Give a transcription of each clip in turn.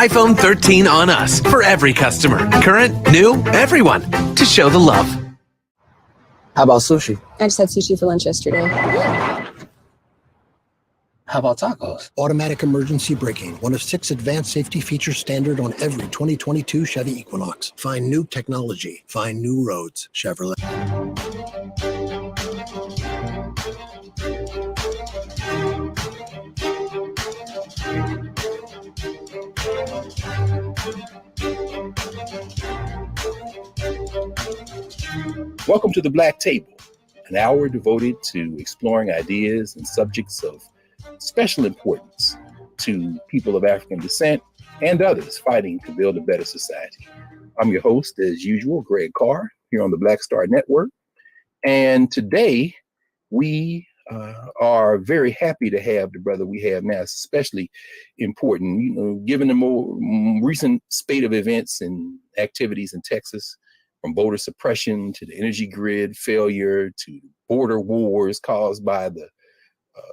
iPhone 13 on us for every customer. Current, new, everyone. To show the love. How about sushi? I just had sushi for lunch yesterday. How about tacos? Automatic emergency braking, one of 6 advanced safety features standard on every 2022 Chevy Equinox. Find new technology. Find new roads. Chevrolet. Welcome to the Black Table, an hour devoted to exploring ideas and subjects of special importance to people of African descent and others fighting to build a better society. I'm your host, as usual, Greg Carr, here on the Black Star Network. And today we are very happy to have the brother we have now. It's especially important, given the more recent spate of events and activities in Texas, from voter suppression to the energy grid failure to border wars caused by the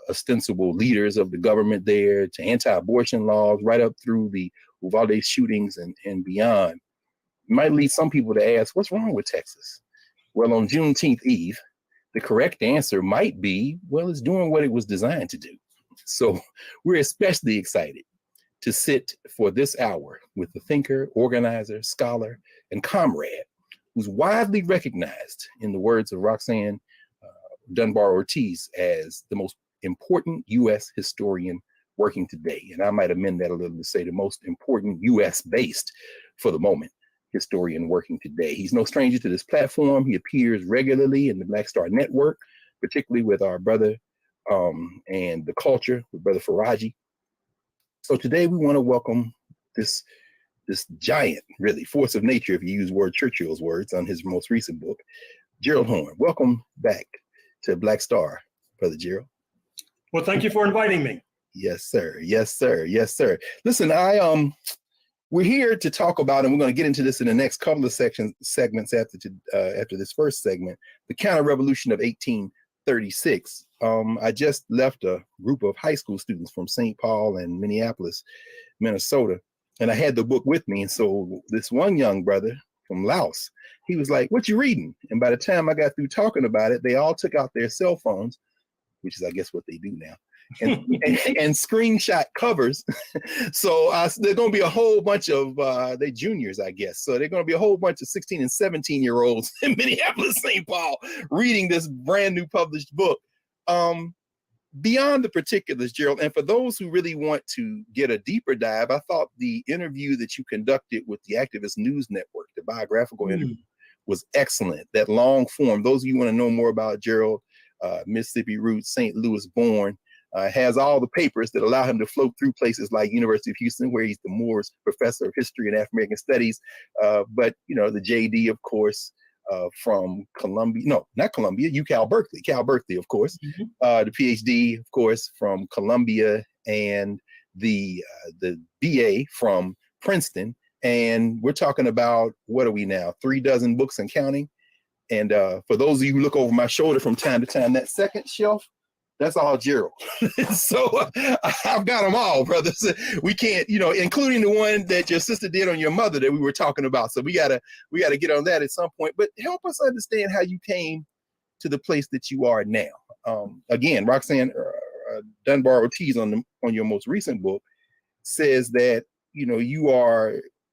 ostensible leaders of the government there, to anti-abortion laws, right up through the Uvalde shootings and beyond. It might lead some people to ask, what's wrong with Texas? Well, on Juneteenth Eve, the correct answer might be, well, it's doing what it was designed to do. So we're especially excited to sit for this hour with the thinker, organizer, scholar, and comrade who's widely recognized, in the words of Roxanne Dunbar Ortiz, as the most important U.S. historian working today. And I might amend that a little to say the most important U.S. based, for the moment, historian working today. He's no stranger to this platform. He appears regularly in the Black Star Network, particularly with our brother and the culture with Brother Faraji. So today we want to welcome this giant, really, force of nature, if you use Churchill's words on his most recent book, Gerald Horne. Welcome back to Black Star, Brother Gerald. Well, thank you for inviting me. Yes, sir. Yes, sir. Yes, sir. Listen, we're here to talk about, and we're going to get into this in the next couple of segments after this first segment, the counter-revolution of 1836. I just left a group of high school students from St. Paul and Minneapolis, Minnesota, and I had the book with me. And so this one young brother from Laos, he was like, "What you reading?" And by the time I got through talking about it, they all took out their cell phones, which is, I guess, what they do now, and screenshot covers. So there's going to be a whole bunch of, they juniors, I guess. So they're going to be a whole bunch of 16 and 17-year-olds in Minneapolis, St. Paul, reading this brand new published book. Beyond the particulars, Gerald, and for those who really want to get a deeper dive, I thought the interview that you conducted with the Activist News Network, the biographical interview, was excellent. That long form, those of you who want to know more about Gerald, Mississippi roots, St. Louis born, has all the papers that allow him to float through places like University of Houston, where he's the Moores Professor of History and African American Studies. But, the JD, of course, from Columbia, no, not Columbia, Cal Berkeley, of course. The PhD, of course, from Columbia, and the BA from Princeton. And we're talking about, what are we now, 36 books and counting? And for those of you who look over my shoulder from time to time, that second shelf, that's all Gerald. So I've got them all, brothers. We can't, including the one that your sister did on your mother that we were talking about. So we gotta get on that at some point. But help us understand how you came to the place that you are now. Again, Roxanne Dunbar Ortiz on your most recent book says that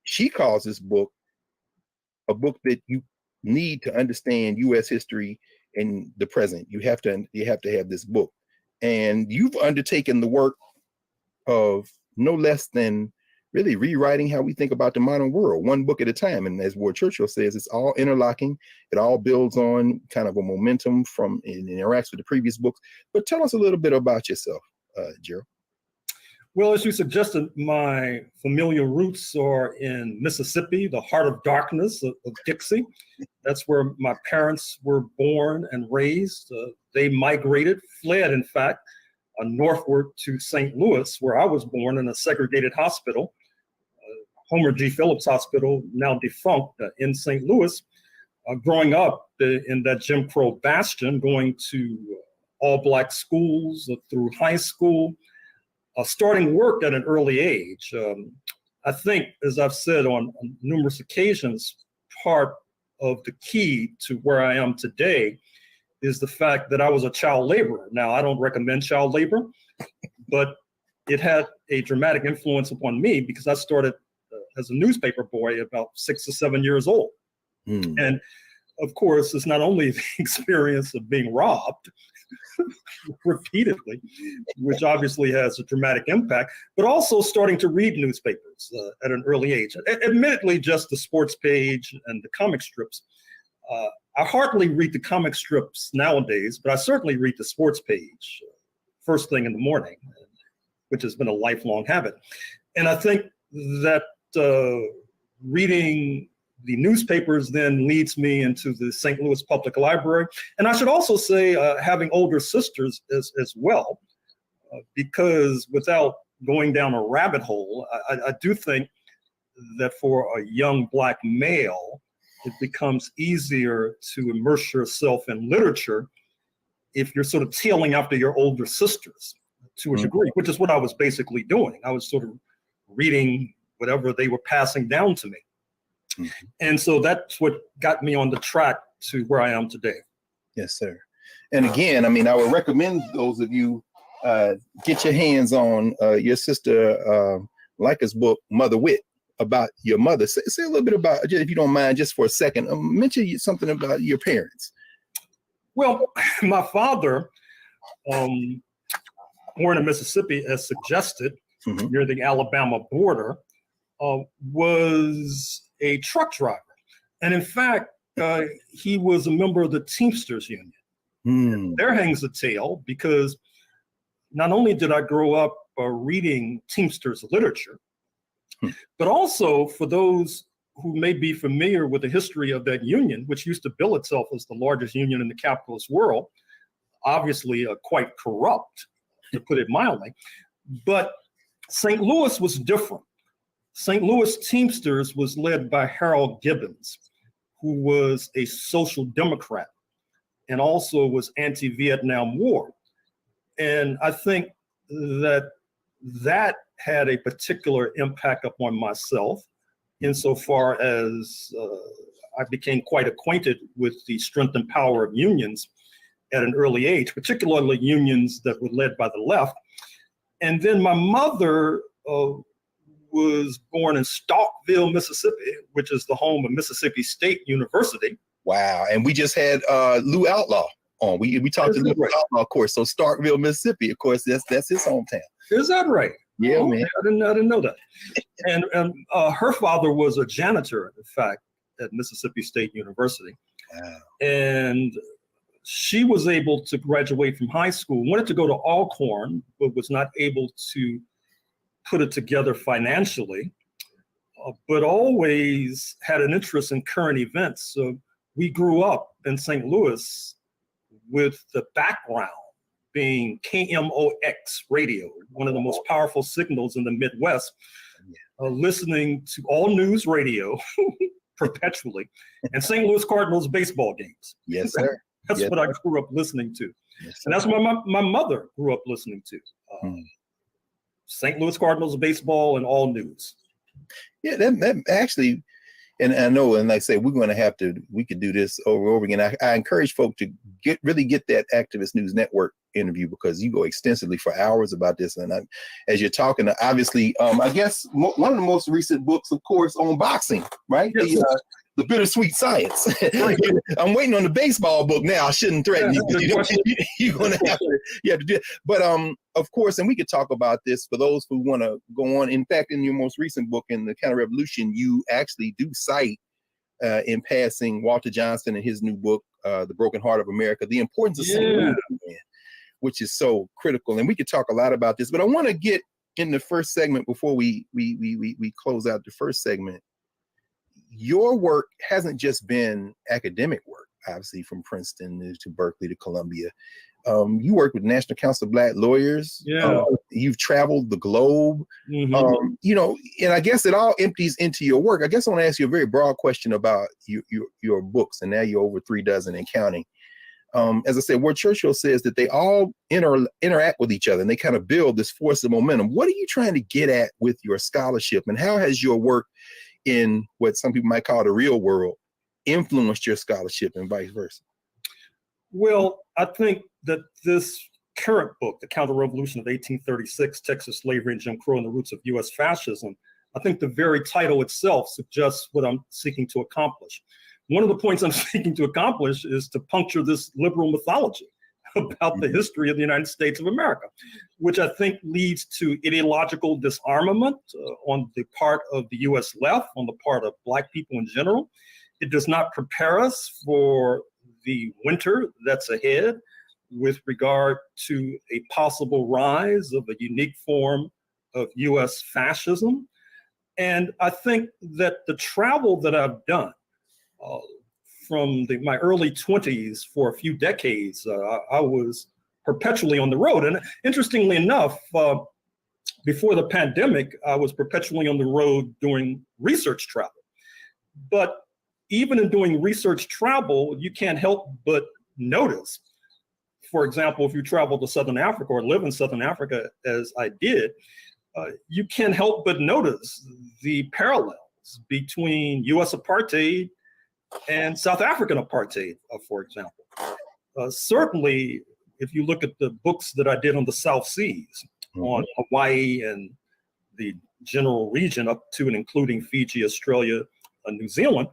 she calls this book a book that you need to understand U.S. history in the present. You have to have this book, and you've undertaken the work of no less than really rewriting how we think about the modern world, one book at a time. And as Ward Churchill says, it's all interlocking. It all builds on kind of a momentum from and interacts with the previous books. But tell us a little bit about yourself, Gerald. Well, as you suggested, my familial roots are in Mississippi, the heart of darkness of Dixie. That's where my parents were born and raised. They migrated, fled, in fact, northward to St. Louis, where I was born, in a segregated hospital, Homer G. Phillips Hospital, now defunct, in St. Louis. Growing up in that Jim Crow bastion, going to all Black schools through high school, starting work at an early age. I think, as I've said on numerous occasions, part of the key to where I am today is the fact that I was a child laborer. Now, I don't recommend child labor, but it had a dramatic influence upon me because I started as a newspaper boy about 6 or 7 years old. And of course, it's not only the experience of being robbed repeatedly, which obviously has a dramatic impact, but also starting to read newspapers at an early age. Admittedly, just the sports page and the comic strips. I hardly read the comic strips nowadays, but I certainly read the sports page first thing in the morning, which has been a lifelong habit. And I think that reading the newspapers then leads me into the St. Louis Public Library. And I should also say having older sisters as well, because without going down a rabbit hole, I do think that for a young Black male, it becomes easier to immerse yourself in literature if you're sort of tailing after your older sisters to a degree, which is what I was basically doing. I was sort of reading whatever they were passing down to me. And so that's what got me on the track to where I am today. Yes, sir. And again, I mean, I would recommend those of you get your hands on your sister Leica's book, Mother Wit, about your mother. Say a little bit about, if you don't mind, just for a second, mention something about your parents. Well, my father, born in Mississippi, as suggested, near the Alabama border, was a truck driver. And in fact, he was a member of the Teamsters Union. There hangs the tale, because not only did I grow up reading Teamsters literature, but also for those who may be familiar with the history of that union, which used to bill itself as the largest union in the capitalist world, obviously quite corrupt, to put it mildly. But St. Louis was different. St. Louis Teamsters was led by Harold Gibbons, who was a social democrat and also was anti-Vietnam War. And I think that had a particular impact upon myself, insofar as I became quite acquainted with the strength and power of unions at an early age, particularly unions that were led by the left. And then my mother was born in Starkville, Mississippi, which is the home of Mississippi State University. Wow. And we just had Lou Outlaw on. We talked to Lou Outlaw, of course. So Starkville, Mississippi, of course, that's his hometown. Is that right? Yeah, man. I didn't know that. And her father was a janitor, in fact, at Mississippi State University. Wow. And she was able to graduate from high school, wanted to go to Alcorn, but was not able to put it together financially, but always had an interest in current events. So we grew up in St. Louis with the background being KMOX radio, one of the most powerful signals in the Midwest, listening to all news radio perpetually, and St. Louis Cardinals baseball games. Yes, sir. That's what I grew up listening to. Yes, and that's what my mother grew up listening to. St. Louis Cardinals baseball and all news. Yeah, that actually, and I know, and like I say, we could do this over and over again. I encourage folks to really get that Activist News Network interview, because you go extensively for hours about this. And as you're talking, obviously, I guess one of the most recent books, of course, on boxing, right? Yes. The Bittersweet Science. I'm waiting on the baseball book now. I shouldn't threaten you. You're going to have to do it. But of course, and we could talk about this for those who want to go on. In fact, in your most recent book, in the Counter-Revolution, you actually do cite in passing Walter Johnson and his new book, The Broken Heart of America, the importance of which is so critical. And we could talk a lot about this, but I want to get in the first segment before we close out the first segment. Your work hasn't just been academic work, obviously, from Princeton to Berkeley to Columbia. You work with the National Council of Black Lawyers. You've traveled the globe. And I guess it all empties into your work. I guess I want to ask you a very broad question about your books, and now you're over 36 and counting. As I said, where Churchill says that they all interact with each other, and they kind of build this force of momentum. What are you trying to get at with your scholarship, and how has your work in what some people might call the real world influenced your scholarship, and vice versa? Well, I think that this current book, The Counter-Revolution of 1836, Texas Slavery and Jim Crow and the Roots of U.S. Fascism, I think the very title itself suggests what I'm seeking to accomplish. One of the points I'm seeking to accomplish is to puncture this liberal mythology about the history of the United States of America, which I think leads to ideological disarmament on the part of the U.S. left, on the part of Black people in general. It does not prepare us for the winter that's ahead with regard to a possible rise of a unique form of U.S. fascism. And I think that the travel that I've done from my early 20s for a few decades, I was perpetually on the road. And interestingly enough, before the pandemic, I was perpetually on the road doing research travel. But even in doing research travel, you can't help but notice, for example, if you travel to Southern Africa or live in Southern Africa, as I did, you can't help but notice the parallels between US apartheid and South African apartheid, for example. Certainly, if you look at the books that I did on the South Seas, on Hawaii and the general region up to and including Fiji, Australia, New Zealand,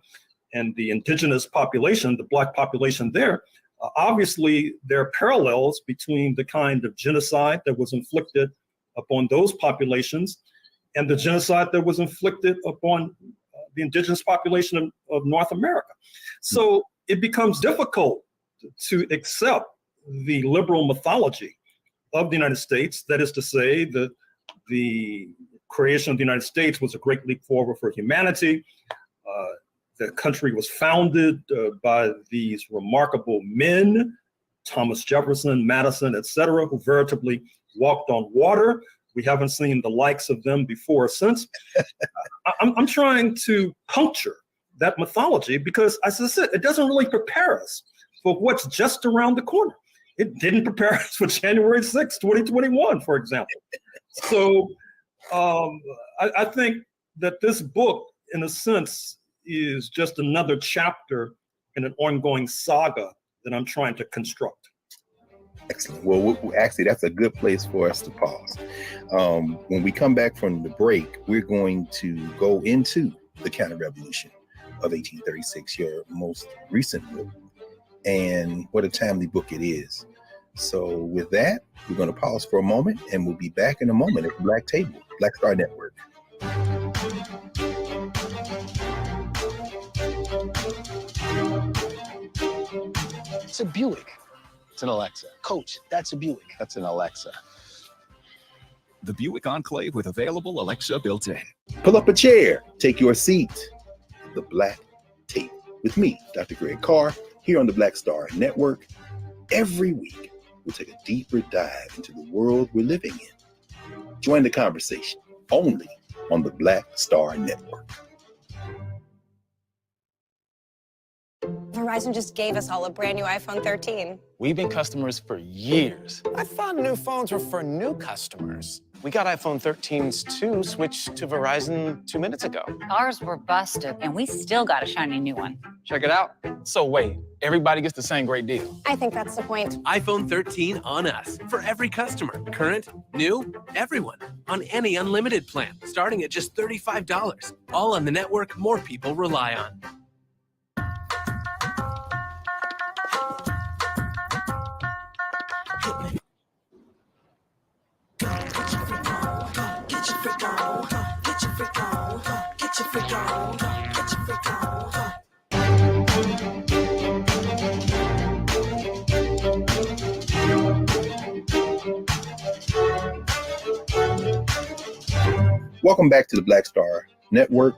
and the indigenous population, the Black population there, obviously there are parallels between the kind of genocide that was inflicted upon those populations and the genocide that was inflicted upon the indigenous population of North America. So it becomes difficult to accept the liberal mythology of the United States, that is to say that the creation of the United States was a great leap forward for humanity. The country was founded by these remarkable men, Thomas Jefferson, Madison, etc., who veritably walked on water. We haven't seen the likes of them before or since. I'm trying to puncture that mythology because, as I said, it doesn't really prepare us for what's just around the corner. It didn't prepare us for January 6, 2021, for example. So I think that this book, in a sense, is just another chapter in an ongoing saga that I'm trying to construct. Excellent. Well, actually, that's a good place for us to pause. When we come back from the break, we're going to go into the counter-revolution of 1836, your most recent book, and what a timely book it is. So with that, we're going to pause for a moment, and we'll be back in a moment at the Black Table, Black Star Network. It's a Buick. It's an Alexa. Coach, that's a Buick. That's an Alexa. The Buick Enclave with available Alexa built in. Pull up a chair, take your seat. The Black Table with me, Dr. Greg Carr, here on the Black Star Network. Every week, we'll take a deeper dive into the world we're living in. Join the conversation only on the Black Star Network. Verizon just gave us all a brand new iPhone 13. We've been customers for years. I thought new phones were for new customers. We got iPhone 13s too, switched to Verizon 2 minutes ago. Ours were busted, and we still got a shiny new one. Check it out. So wait, everybody gets the same great deal. I think that's the point. iPhone 13 on us for every customer. Current, new, everyone. On any unlimited plan, starting at just $35. All on the network more people rely on. Welcome back to the Black Star Network,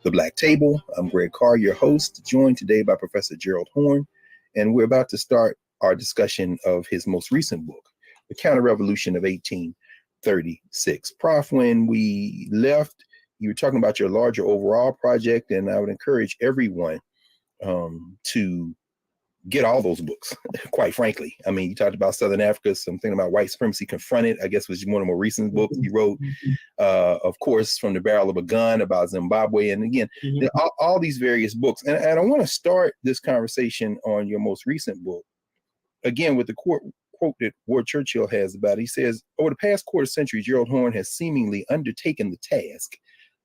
the Black Table. I'm Greg Carr, your host, joined today by Professor Gerald Horne, and we're about to start our discussion of his most recent book, The Counter-Revolution of 1836. Prof, when we left, you were talking about your larger overall project, and I would encourage everyone to get all those books, quite frankly. I mean, you talked about Southern Africa, something about white supremacy confronted, I guess was one of the more recent books you wrote, of course, From the Barrel of a Gun about Zimbabwe. And again, all these various books. And I want to start this conversation on your most recent book, again, with the quote that Ward Churchill has about it. He says, over the past quarter century, Gerald Horne has seemingly undertaken the task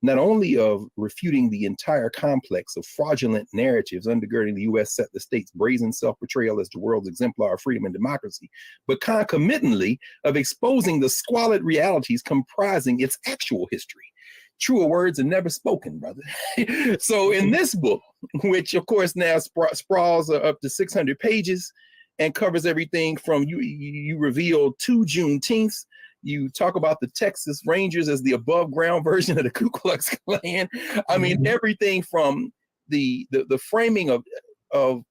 not only of refuting the entire complex of fraudulent narratives undergirding the U.S. settler state's brazen self-portrayal as the world's exemplar of freedom and democracy, but concomitantly of exposing the squalid realities comprising its actual history. Truer words are never spoken, brother. So in this book, which of course now sprawls up to 600 pages and covers everything from, you reveal 2 Juneteenths, You talk about the Texas Rangers as the above ground version of the Ku Klux Klan. I mean, everything from the framing of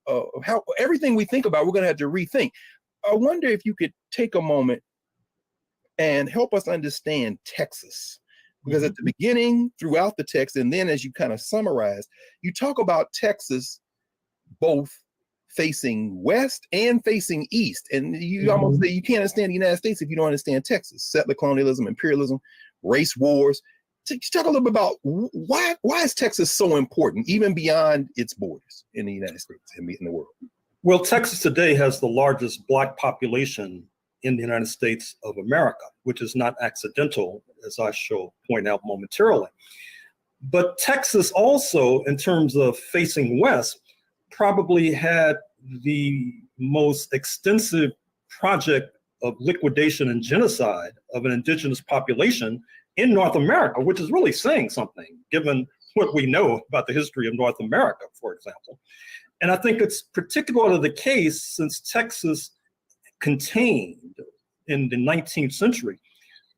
how everything we think about, we're going to have to rethink. I wonder if you could take a moment and help us understand Texas. Because at the beginning, throughout the text, and then as you kind of summarize, you talk about Texas both facing west and facing east. And you almost say you can't understand the United States if you don't understand Texas. Settler colonialism, imperialism, race wars. Talk a little bit about why is Texas so important, even beyond its borders in the United States and in the world? Well, Texas today has the largest Black population in the United States of America, which is not accidental, as I shall point out momentarily. But Texas also, in terms of facing west, probably had the most extensive project of liquidation and genocide of an indigenous population in North America, which is really saying something, given what we know about the history of North America, for example. And I think it's particularly the case since Texas contained in the 19th century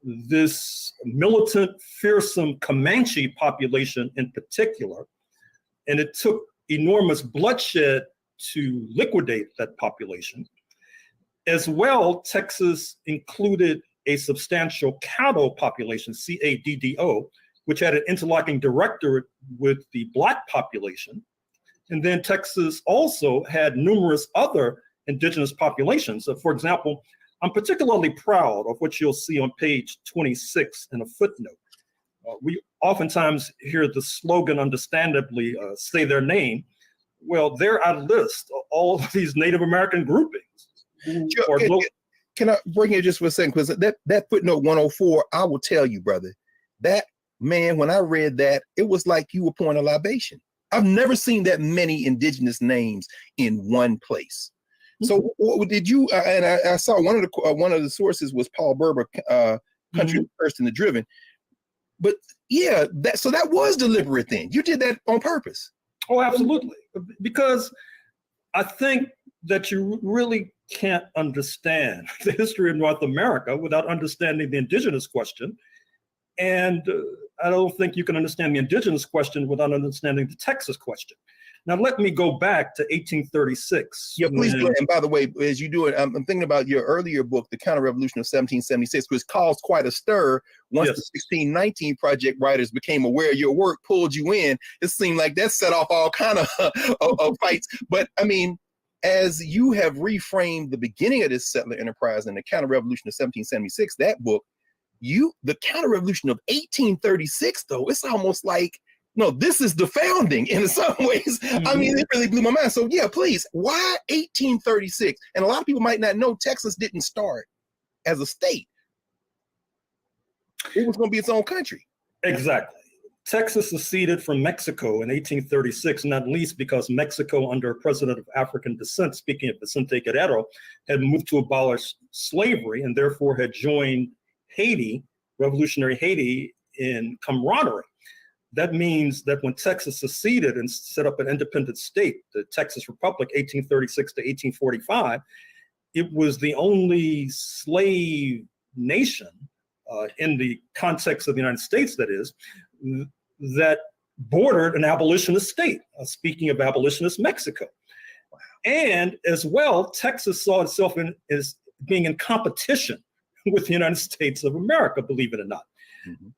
this militant, fearsome Comanche population in particular, and it took enormous bloodshed to liquidate that population. As well, Texas included a substantial Caddo population, C-A-D-D-O, which had an interlocking directorate with the Black population. And then Texas also had numerous other indigenous populations. So for example, I'm particularly proud of what you'll see on page 26 in a footnote. We oftentimes hear the slogan, understandably, say their name. Well, there I list all of these Native American groupings. Can I bring it just for a second? Because that footnote 104, I will tell you, brother, that man, when I read that, it was like you were pouring a libation. I've never seen that many indigenous names in one place. So what did you? And I saw one of the sources was Paul Berber, Country First and the Driven. But yeah, that was deliberate. Then you did that on purpose. Oh, absolutely, because I think that you really can't understand the history of North America without understanding the indigenous question. And I don't think you can understand the indigenous question without understanding the Texas question. Now, let me go back to 1836. Yeah, please do. And by the way, as you do it, I'm thinking about your earlier book, The Counter-Revolution of 1776, which caused quite a stir once the 1619 Project writers became aware your work pulled you in. It seemed like that set off all kind of fights. But I mean, as you have reframed the beginning of this settler enterprise and the Counter-Revolution of 1776, that book, the Counter-Revolution of 1836, though, it's almost like, no, this is the founding in some ways. I mean, it really blew my mind. So yeah, please, why 1836? And a lot of people might not know Texas didn't start as a state. It was going to be its own country. Exactly. Texas seceded from Mexico in 1836, not least because Mexico, under a president of African descent, speaking of Vicente Guerrero, had moved to abolish slavery and therefore had joined Haiti, revolutionary Haiti, in camaraderie. That means that when Texas seceded and set up an independent state, the Texas Republic, 1836 to 1845, it was the only slave nation in the context of the United States, that is, that bordered an abolitionist state, speaking of abolitionist Mexico. And as well, Texas saw itself as being in competition with the United States of America, believe it or not.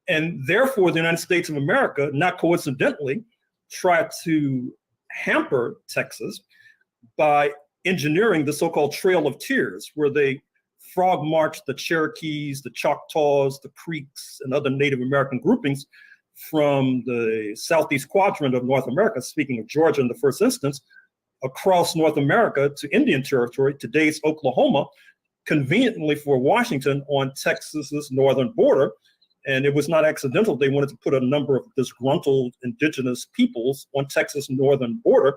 And therefore, the United States of America, not coincidentally, tried to hamper Texas by engineering the so-called Trail of Tears, where they frog marched the Cherokees, the Choctaws, the Creeks, and other Native American groupings from the southeast quadrant of North America, speaking of Georgia in the first instance, across North America to Indian Territory, today's Oklahoma, conveniently for Washington on Texas's northern border. And it was not accidental. They wanted to put a number of disgruntled indigenous peoples on Texas' northern border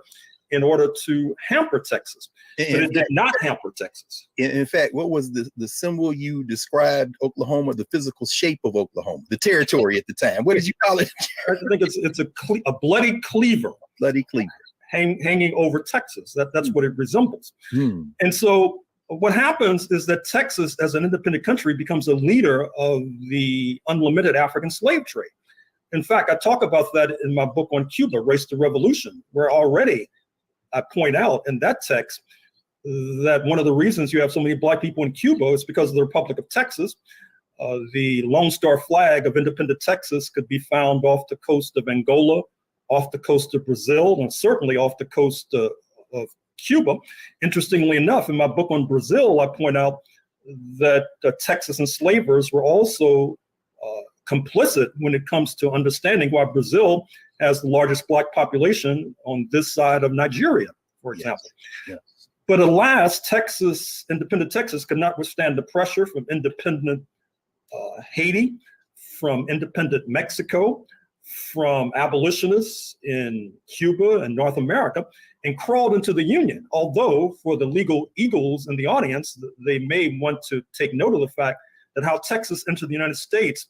in order to hamper Texas. But it did not hamper Texas. In fact, what was the symbol you described Oklahoma, the physical shape of Oklahoma, the territory at the time? What did you call it? I think it's a bloody cleaver. Bloody cleaver. Hanging over Texas. That's what it resembles. And so What happens is that Texas, as an independent country, becomes a leader of the unlimited African slave trade. In fact, I talk about that in my book on Cuba, Race to Revolution, where already I point out in that text that one of the reasons you have so many Black people in Cuba is because of the Republic of Texas. The Lone Star flag of independent Texas could be found off the coast of Angola, off the coast of Brazil, and certainly off the coast of Cuba. Interestingly enough, in my book on Brazil, I point out that Texas enslavers were also complicit when it comes to understanding why Brazil has the largest Black population on this side of Nigeria, for example. Yes. But alas, independent Texas could not withstand the pressure from independent Haiti, from independent Mexico, from abolitionists in Cuba and North America, and crawled into the Union. Although for the legal eagles in the audience, they may want to take note of the fact that how Texas entered the United States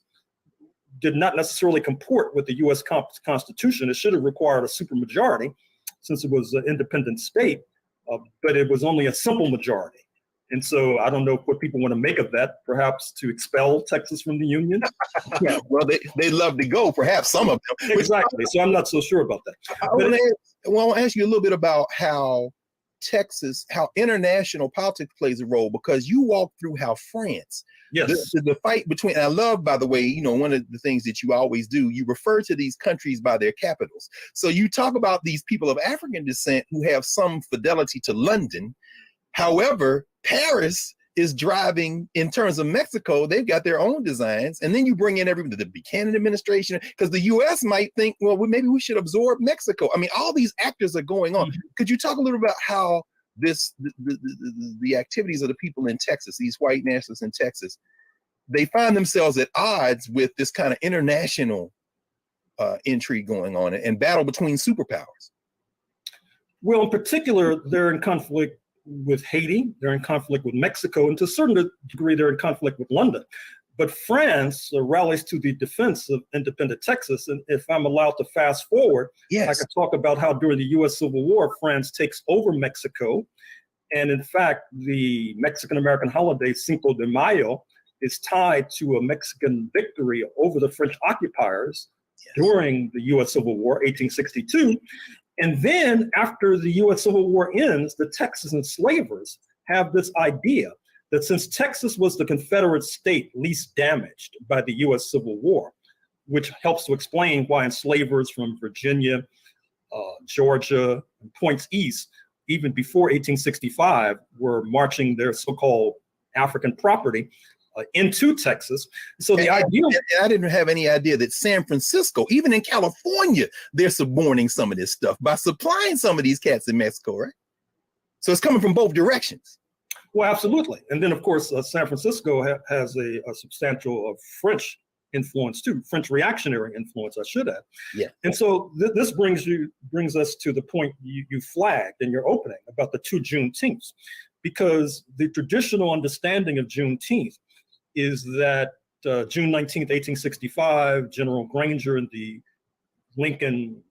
did not necessarily comport with the US Constitution. It should have required a supermajority since it was an independent state, but it was only a simple majority. And so I don't know what people want to make of that, perhaps to expel Texas from the Union. Yeah, well, they love to go, perhaps some of them. Exactly. So I'm not so sure about that. I want to ask you a little bit about how international politics plays a role, because you walk through how France, yes, the fight between, and I love, by the way, one of the things that you always do, you refer to these countries by their capitals. So you talk about these people of African descent who have some fidelity to London. However, Paris is driving, in terms of Mexico, they've got their own designs. And then you bring in the Buchanan administration, because the US might think, well, maybe we should absorb Mexico. I mean, all these actors are going on. Mm-hmm. Could you talk a little about how the activities of the people in Texas, these white nationalists in Texas, they find themselves at odds with this kind of international intrigue going on and battle between superpowers? Well, in particular, they're in conflict with Haiti, they're in conflict with Mexico, and to a certain degree, they're in conflict with London. But France rallies to the defense of independent Texas. And if I'm allowed to fast forward, yes, I can talk about how during the US Civil War, France takes over Mexico. And in fact, the Mexican-American holiday Cinco de Mayo is tied to a Mexican victory over the French occupiers, yes, during the US Civil War, 1862. And then after the US Civil War ends, the Texas enslavers have this idea that since Texas was the Confederate state least damaged by the US Civil War, which helps to explain why enslavers from Virginia, Georgia, and points east, even before 1865, were marching their so-called African property into Texas. So the idea— I didn't have any idea that San Francisco, even in California, they're suborning some of this stuff by supplying some of these cats in Mexico, right? So it's coming from both directions. Well, absolutely. And then, of course, San Francisco has a substantial French influence too, French reactionary influence, I should add. Yeah. And so this brings us to the point you flagged in your opening about the two Juneteenths, because the traditional understanding of Juneteenth is that June 19th, 1865, General Granger and the Lincoln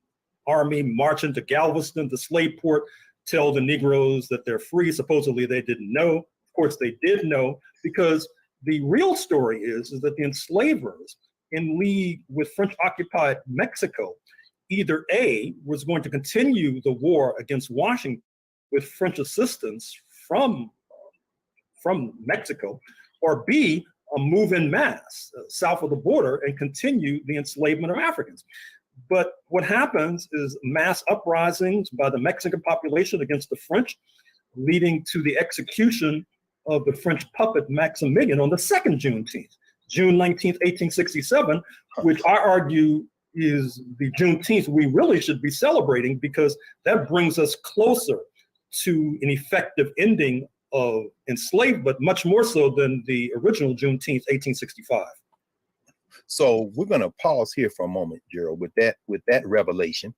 Army march into Galveston, the slave port, tell the Negroes that they're free. Supposedly they didn't know. Of course, they did know, because the real story is that the enslavers, in league with French-occupied Mexico, either A, was going to continue the war against Washington with French assistance from Mexico, or B, a move in mass south of the border and continue the enslavement of Africans. But what happens is mass uprisings by the Mexican population against the French, leading to the execution of the French puppet Maximilian on the second Juneteenth, June 19th, 1867, which I argue is the Juneteenth we really should be celebrating, because that brings us closer to an effective ending of enslavement, much more so than the original Juneteenth, 1865. So we're going to pause here for a moment, Gerald, with that revelation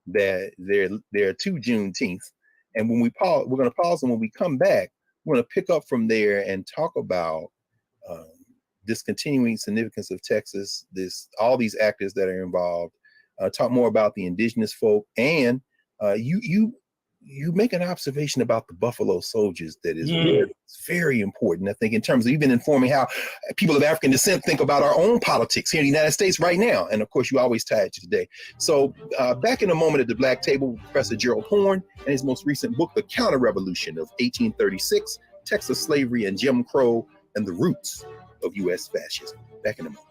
that there are two Juneteenths. And when we pause, we're going to pause, and when we come back, we're going to pick up from there and talk about this continuing significance of Texas, all these actors that are involved, talk more about the indigenous folk, and you you make an observation about the Buffalo Soldiers that is very, very important, I think, in terms of even informing how people of African descent think about our own politics here in the United States right now. And of course, you always tie it to today. So back in a moment at the Black Table, Professor Gerald Horne and his most recent book, The Counter-Revolution of 1836, Texas Slavery and Jim Crow and the Roots of U.S. Fascism. Back in a moment.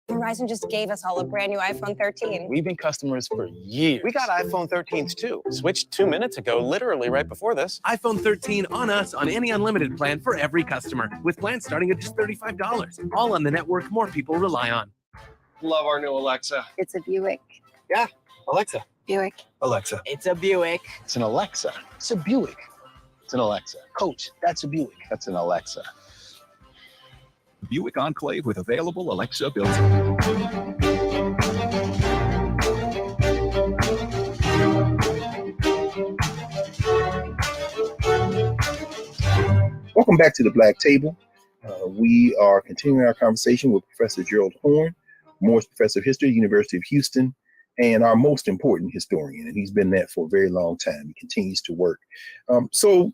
Verizon just gave us all a brand new iPhone 13. We've been customers for years. We got iPhone 13s too. Switched 2 minutes ago, literally right before this. iPhone 13 on us on any unlimited plan for every customer, with plans starting at just $35. All on the network more people rely on. Love our new Alexa. It's a Buick. Yeah, Alexa. Buick. Alexa. It's a Buick. It's an Alexa. It's a Buick. It's an Alexa. Coach, that's a Buick. That's an Alexa. Buick Enclave with available Alexa built-in. Welcome back to the Black Table. We are continuing our conversation with Professor Gerald Horne, Morris Professor of History, University of Houston, and our most important historian. And he's been that for a very long time. He continues to work. So,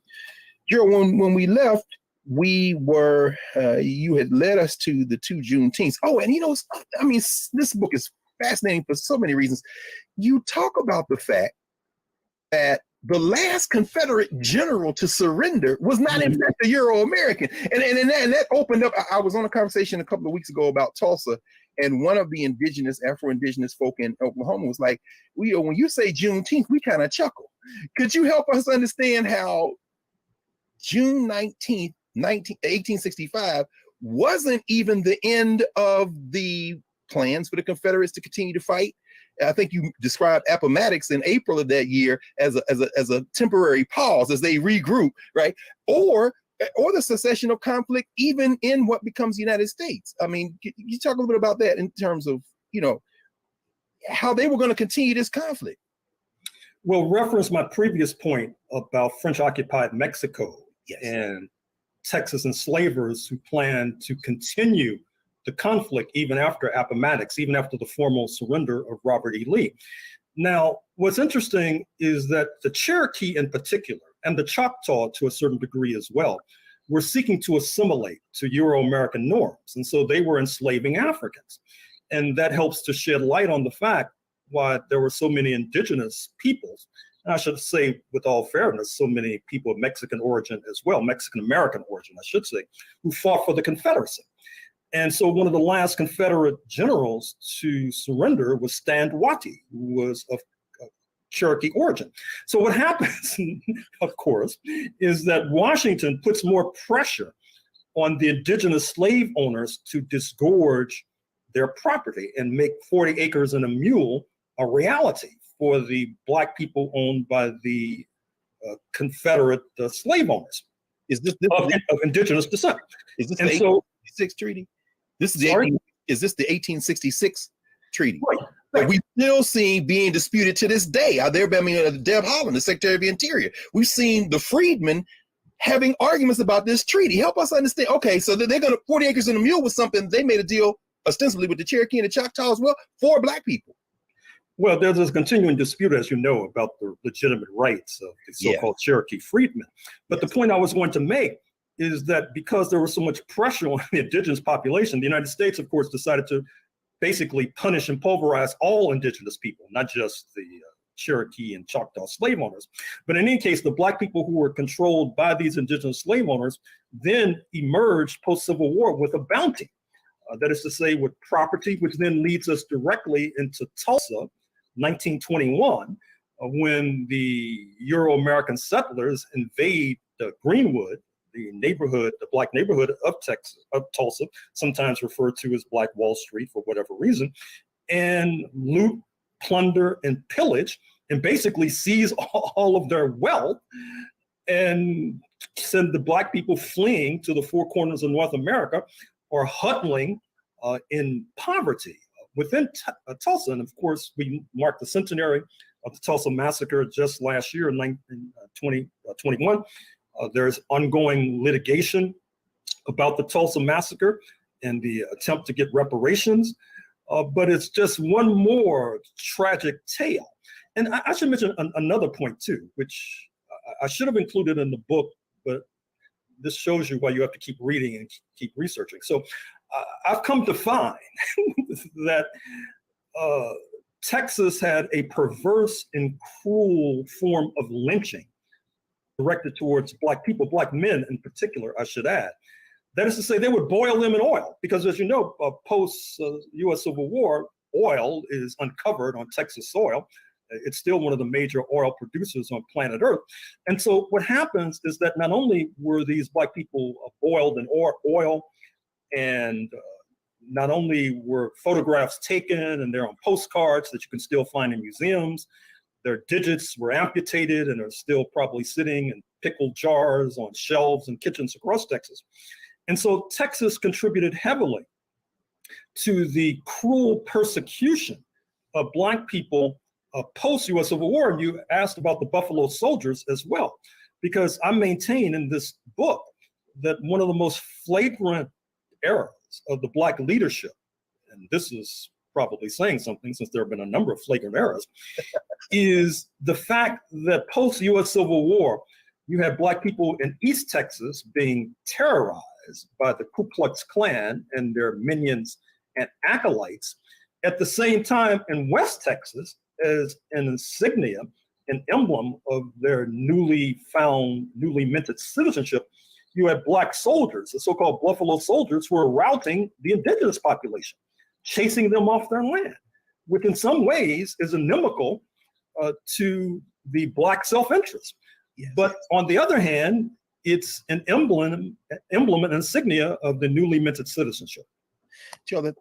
Gerald, when we left, we were, you had led us to the 2 Juneteenths. Oh, and I mean, this book is fascinating for so many reasons. You talk about the fact that the last Confederate general to surrender was not in fact a Euro-American. And that opened up, I was on a conversation a couple of weeks ago about Tulsa, and one of the Afro-Indigenous folk in Oklahoma was like, when you say Juneteenth, we kind of chuckle. Could you help us understand how June 19th, 1865 wasn't even the end of the plans for the Confederates to continue to fight? I think you described Appomattox in April of that year as a temporary pause as they regroup, right? Or the cessation of conflict, even in what becomes the United States. I mean, you talk a little bit about that in terms of, how they were going to continue this conflict. Well, reference my previous point about French-occupied Mexico and Texas enslavers who planned to continue the conflict even after Appomattox, even after the formal surrender of Robert E. Lee. Now, what's interesting is that the Cherokee in particular, and the Choctaw to a certain degree as well, were seeking to assimilate to Euro-American norms. And so they were enslaving Africans. And that helps to shed light on the fact why there were so many indigenous peoples, and I should say with all fairness, so many people of Mexican origin as well, Mexican-American origin, I should say, who fought for the Confederacy. And so one of the last Confederate generals to surrender was Stand Watie, who was of Cherokee origin. So what happens, of course, is that Washington puts more pressure on the indigenous slave owners to disgorge their property and make 40 acres and a mule a reality for the Black people owned by the Confederate slave owners. Is this of indigenous descent? Is this the 1866 treaty? Is this the 1866 treaty? Right. That we still seen being disputed to this day. Deb Haaland, the Secretary of the Interior. We've seen the freedmen having arguments about this treaty. Help us understand. Okay, so they're going to 40 acres and a mule was something they made a deal ostensibly with the Cherokee and the Choctaw as well for Black people. Well, there's this continuing dispute, as you know, about the legitimate rights of the so-called Cherokee freedmen. But the point I was going to make is that because there was so much pressure on the indigenous population, the United States, of course, decided to basically punish and pulverize all indigenous people, not just the Cherokee and Choctaw slave owners. But in any case, the Black people who were controlled by these indigenous slave owners then emerged post-Civil War with a bounty. That is to say, with property, which then leads us directly into Tulsa, 1921, when the Euro-American settlers invade Greenwood, the Black neighborhood of Tulsa, sometimes referred to as Black Wall Street for whatever reason, and loot, plunder, and pillage, and basically seize all of their wealth and send the Black people fleeing to the four corners of North America or huddling in poverty within Tulsa. And of course, we marked the centenary of the Tulsa massacre just last year in 2021. There's ongoing litigation about the Tulsa massacre and the attempt to get reparations. But it's just one more tragic tale. And I should mention another point too, which I should have included in the book, but this shows you why you have to keep reading and keep researching. So I've come to find that Texas had a perverse and cruel form of lynching directed towards Black people, Black men in particular, I should add. That is to say, they would boil them in oil because, as you know, post-U.S. Civil War, oil is uncovered on Texas soil. It's still one of the major oil producers on planet Earth. And so what happens is that not only were these Black people boiled in oil, and not only were photographs taken and they're on postcards that you can still find in museums, their digits were amputated and are still probably sitting in pickle jars on shelves in kitchens across Texas. And so Texas contributed heavily to the cruel persecution of Black people post-U.S. Civil War. And you asked about the Buffalo Soldiers as well, because I maintain in this book that one of the most flagrant errors of the Black leadership, and this is probably saying something since there have been a number of flagrant errors, is the fact that post-U.S. Civil War, you had Black people in East Texas being terrorized by the Ku Klux Klan and their minions and acolytes. At the same time, in West Texas, as an insignia, an emblem of their newly minted citizenship, you had Black soldiers, the so-called Buffalo Soldiers, who were routing the indigenous population, chasing them off their land, which in some ways is inimical to the Black self-interest. Yes. But on the other hand, it's an emblem and insignia of the newly minted citizenship. Joe,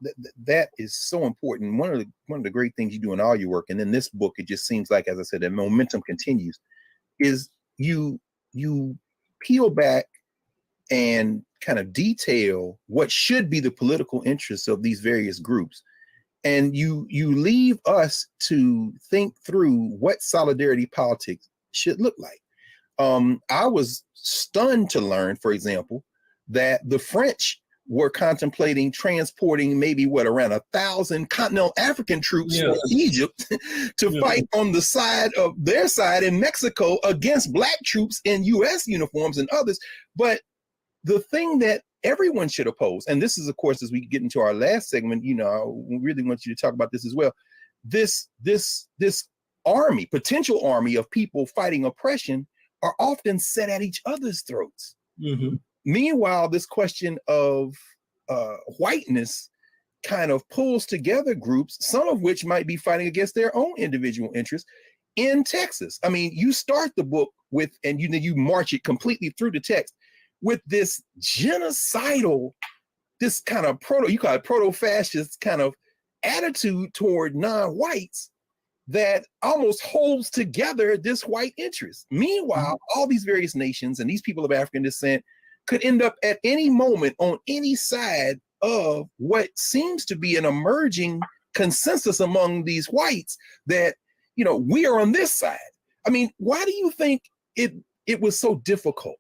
that is so important. One of the great things you do in all your work, and in this book, it just seems like, as I said, the momentum continues, is you peel back and kind of detail what should be the political interests of these various groups. And you leave us to think through what solidarity politics should look like. I was stunned to learn, for example, that the French were contemplating transporting maybe around 1,000 continental African troops from Egypt to fight on the side of their side in Mexico against Black troops in U.S. uniforms and others. But the thing that everyone should oppose, and this is, of course, as we get into our last segment, we really want you to talk about this as well. This army, potential army of people fighting oppression, are often set at each other's throats. Mm-hmm. Meanwhile, this question of whiteness kind of pulls together groups, some of which might be fighting against their own individual interests in Texas. I mean, you start the book with, and you march it completely through the text with this genocidal, this kind of you call it proto-fascist kind of attitude toward non-whites that almost holds together this white interest. Meanwhile, all these various nations and these people of African descent could end up at any moment on any side of what seems to be an emerging consensus among these whites that, we are on this side. I mean, why do you think it was so difficult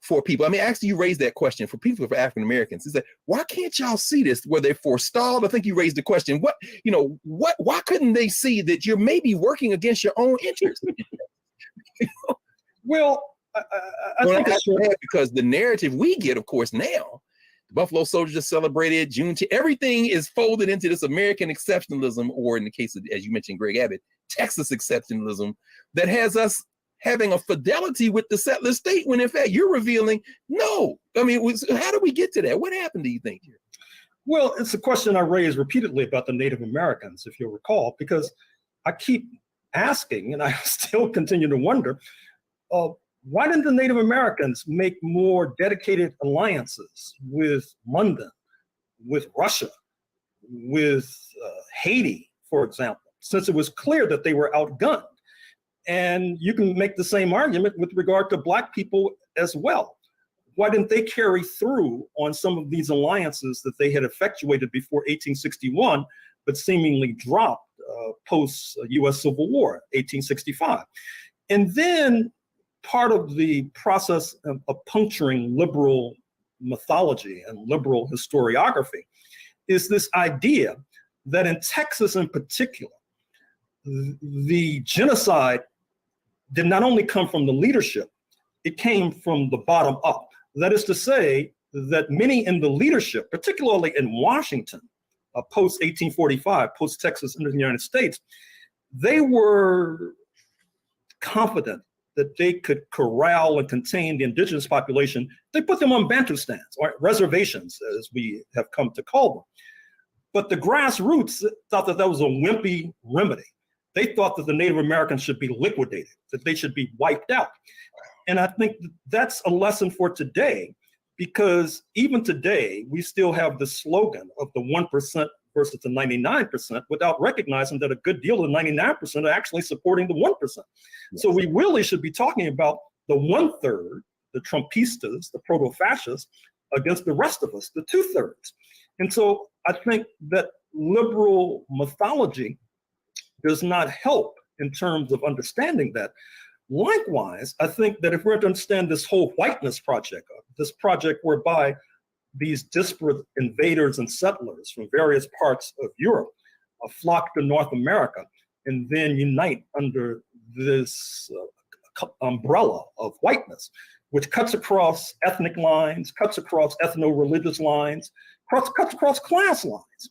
for people? I mean, actually, you raised that question for people, for African Americans, is that why can't y'all see this? Were they forestalled? I think you raised the question. Why couldn't they see that you're maybe working against your own interests? Well, I think it's because the narrative we get, of course, now, the Buffalo Soldiers just celebrated Juneteenth. Everything is folded into this American exceptionalism, or in the case of, as you mentioned, Greg Abbott, Texas exceptionalism, that has us having a fidelity with the settler state, when in fact you're revealing, no. I mean, how do we get to that? What happened, do you think? Well, it's a question I raised repeatedly about the Native Americans, if you'll recall, because I keep asking, and I still continue to wonder, why didn't the Native Americans make more dedicated alliances with London, with Russia, with Haiti, for example, since it was clear that they were outgunned? And you can make the same argument with regard to Black people as well. Why didn't they carry through on some of these alliances that they had effectuated before 1861, but seemingly dropped post-US Civil War, 1865? And then part of the process of puncturing liberal mythology and liberal historiography is this idea that in Texas in particular, the genocide did not only come from the leadership, it came from the bottom up. That is to say that many in the leadership, particularly in Washington, post-1845, post-Texas into the United States, they were confident that they could corral and contain the indigenous population. They put them on Bantustans, or reservations, as we have come to call them. But the grassroots thought that that was a wimpy remedy. They thought that the Native Americans should be liquidated, that they should be wiped out. And I think that's a lesson for today, because even today, we still have the slogan of the 1% versus the 99% without recognizing that a good deal of the 99% are actually supporting the 1%. Yes. So we really should be talking about the 1/3, the Trumpistas, the proto-fascists, against the rest of us, the 2/3. And so I think that liberal mythology does not help in terms of understanding that. Likewise, I think that if we're to understand this whole whiteness project, this project whereby these disparate invaders and settlers from various parts of Europe flock to North America and then unite under this umbrella of whiteness, which cuts across ethnic lines, cuts across ethno-religious lines, cuts across class lines.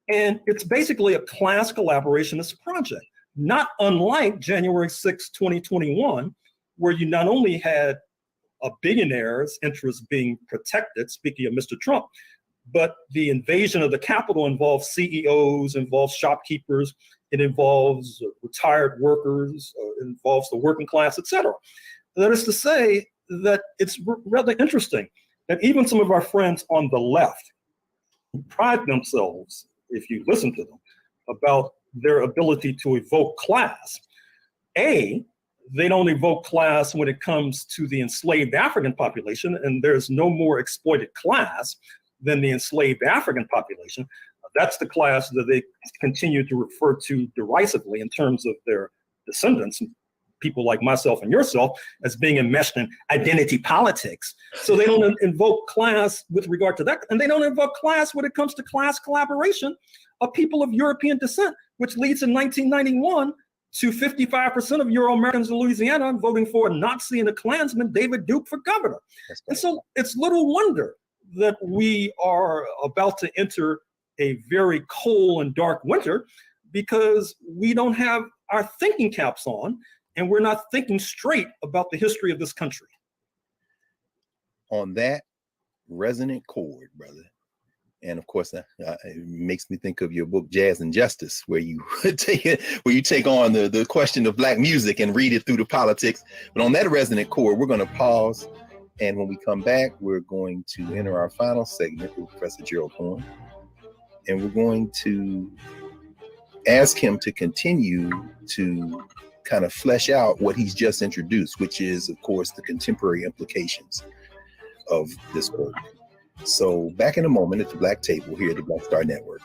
And it's basically a class collaborationist project, not unlike January 6, 2021, where you not only had a billionaire's interests being protected, speaking of Mr. Trump, but the invasion of the Capitol involves CEOs, involves shopkeepers, it involves retired workers, it involves the working class, etc. That is to say that it's rather interesting that even some of our friends on the left pride themselves, if you listen to them, about their ability to evoke class. They don't evoke class when it comes to the enslaved African population, and there's no more exploited class than the enslaved African population. That's the class that they continue to refer to derisively in terms of their descendants, people like myself and yourself, as being enmeshed in identity politics. So they don't invoke class with regard to that, and they don't invoke class when it comes to class collaboration of people of European descent, which leads in 1991 to 55% of Euro-Americans in Louisiana voting for a Nazi and a Klansman, David Duke, for governor. And so it's little wonder that we are about to enter a very cold and dark winter, because we don't have our thinking caps on and we're not thinking straight about the history of this country. On that resonant chord, brother. And of course, it makes me think of your book, Jazz and Justice, where you take on the question of Black music and read it through the politics. But on that resonant chord, we're going to pause. And when we come back, we're going to enter our final segment with Professor Gerald Horne. And we're going to ask him to continue to kind of flesh out what he's just introduced, which is, of course, the contemporary implications of this work. So back in a moment at the Black Table here at the Black Star Network.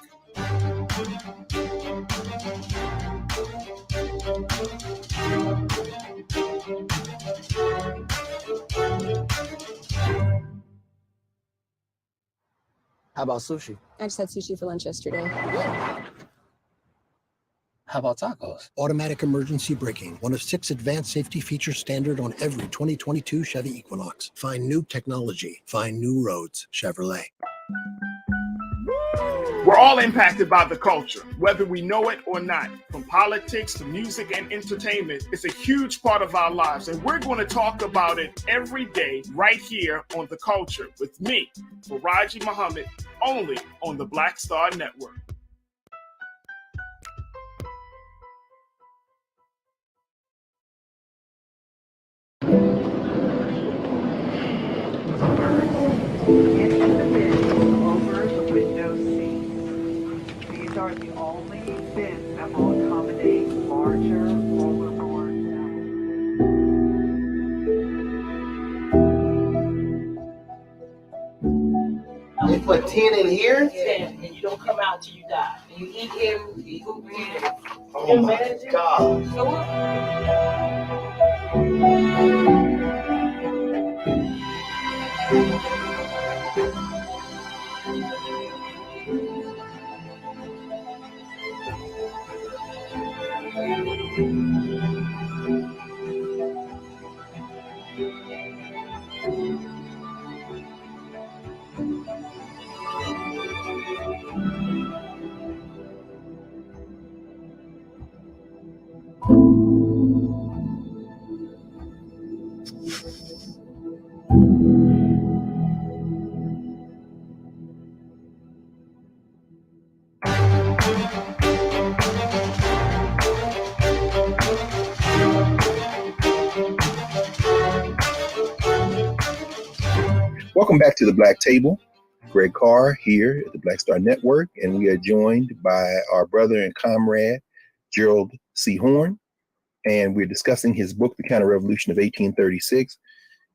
How about sushi? I just had sushi for lunch yesterday. How about tacos? Automatic emergency braking, one of 6 advanced safety features standard on every 2022 Chevy Equinox. Find new technology. Find new roads. Chevrolet. We're all impacted by the culture, whether we know it or not. From politics to music and entertainment, it's a huge part of our lives, and we're going to talk about it every day right here on The Culture with me, Faraji Muhammad, only on the Black Star Network. These are the only bins that will accommodate larger overboard put 10 in here? 10, and you don't come out till you die. And you eat every, you go breathe. Oh my God. Welcome back to the Black Table. Greg Carr here at the Black Star Network, and we are joined by our brother and comrade, Gerald C. Horne, and we're discussing his book, The Counter-Revolution of 1836.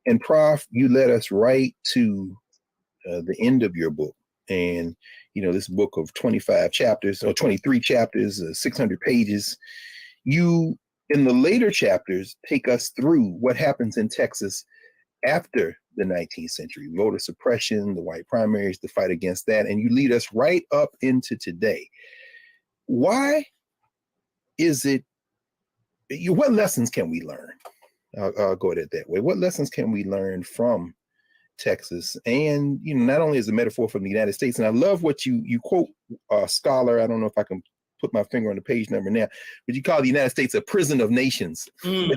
And Prof, you led us right to the end of your book. And, you know, this book of 25 chapters, or 23 chapters, 600 pages, you, in the later chapters, take us through what happens in Texas after the 19th century, voter suppression, the white primaries, the fight against that, and you lead us right up into today. Why is it, what lessons can we learn? I'll go at it that way. What lessons can we learn from Texas? And, you know, not only as a metaphor from the United States, and I love what you quote a scholar, I don't know if I can put my finger on the page number now, but you call the United States a prison of nations. A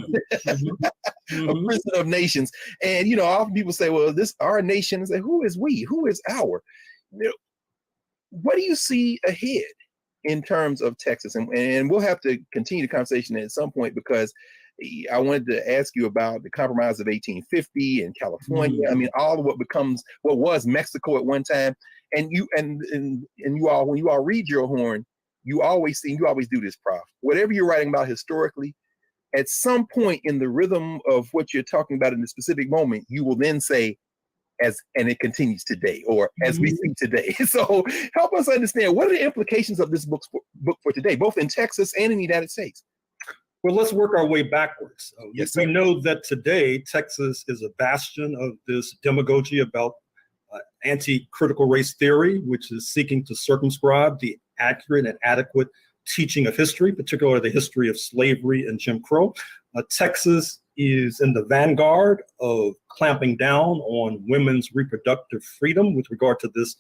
prison of nations. And, you know, often people say, well, this our nation. Is who is we? Who is our? You know, what do you see ahead in terms of Texas? And we'll have to continue the conversation at some point, because I wanted to ask you about the Compromise of 1850 in California. I mean, all of what was Mexico at one time. And you all, when you all read Gerald Horne, you always do this, Prof. Whatever you're writing about historically, at some point in the rhythm of what you're talking about in the specific moment, you will then say, and it continues today, or as we see today. So help us understand, what are the implications of this book for today, both in Texas and in the United States? Well, let's work our way backwards. Yes, we know that today, Texas is a bastion of this demagogy about anti-critical race theory, which is seeking to circumscribe the accurate and adequate teaching of history, particularly the history of slavery and Jim Crow. Texas is in the vanguard of clamping down on women's reproductive freedom with regard to this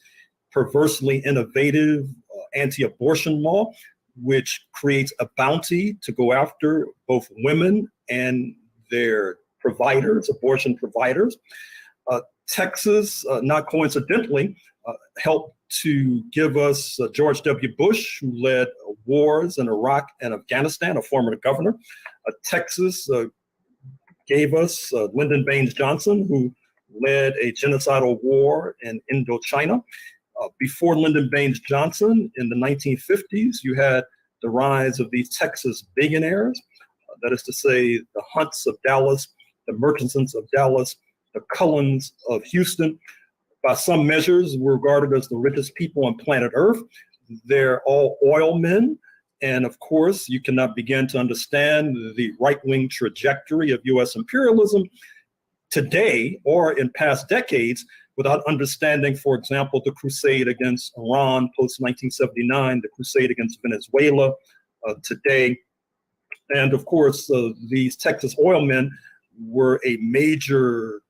perversely innovative anti-abortion law, which creates a bounty to go after both women and their providers, abortion providers. Texas, not coincidentally, helped to give us George W. Bush, who led wars in Iraq and Afghanistan, a former governor. Texas gave us Lyndon Baines Johnson, who led a genocidal war in Indochina. Before Lyndon Baines Johnson, in the 1950s, you had the rise of these Texas billionaires, that is to say, the Hunts of Dallas, the Murchisons of Dallas, the Cullens of Houston. By some measures, were regarded as the richest people on planet Earth. They're all oil men. And of course, you cannot begin to understand the right-wing trajectory of US imperialism today or in past decades without understanding, for example, the crusade against Iran post-1979, the crusade against Venezuela today. And of course, these Texas oil men were a major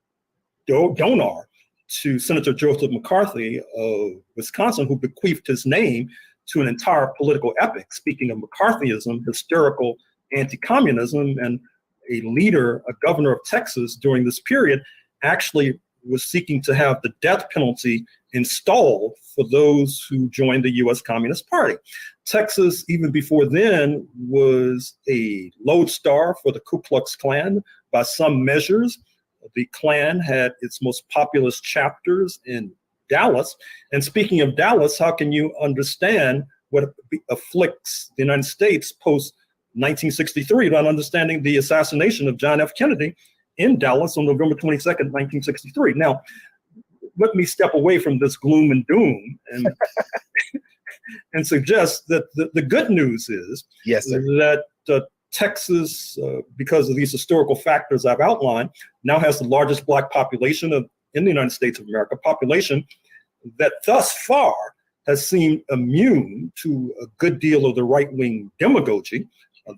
donor to Senator Joseph McCarthy of Wisconsin, who bequeathed his name to an entire political epic. Speaking of McCarthyism, hysterical anti-communism, and a leader, a governor of Texas during this period, actually was seeking to have the death penalty installed for those who joined the US Communist Party. Texas, even before then, was a lodestar for the Ku Klux Klan by some measures. The Klan had its most populous chapters in Dallas. And speaking of Dallas, how can you understand what afflicts the United States post-1963 without understanding the assassination of John F. Kennedy in Dallas on November 22nd, 1963? Now, let me step away from this gloom and doom and and suggest that the good news is that Texas, because of these historical factors I've outlined, now has the largest Black population in the United States of America, population that thus far has seemed immune to a good deal of the right-wing demagogy.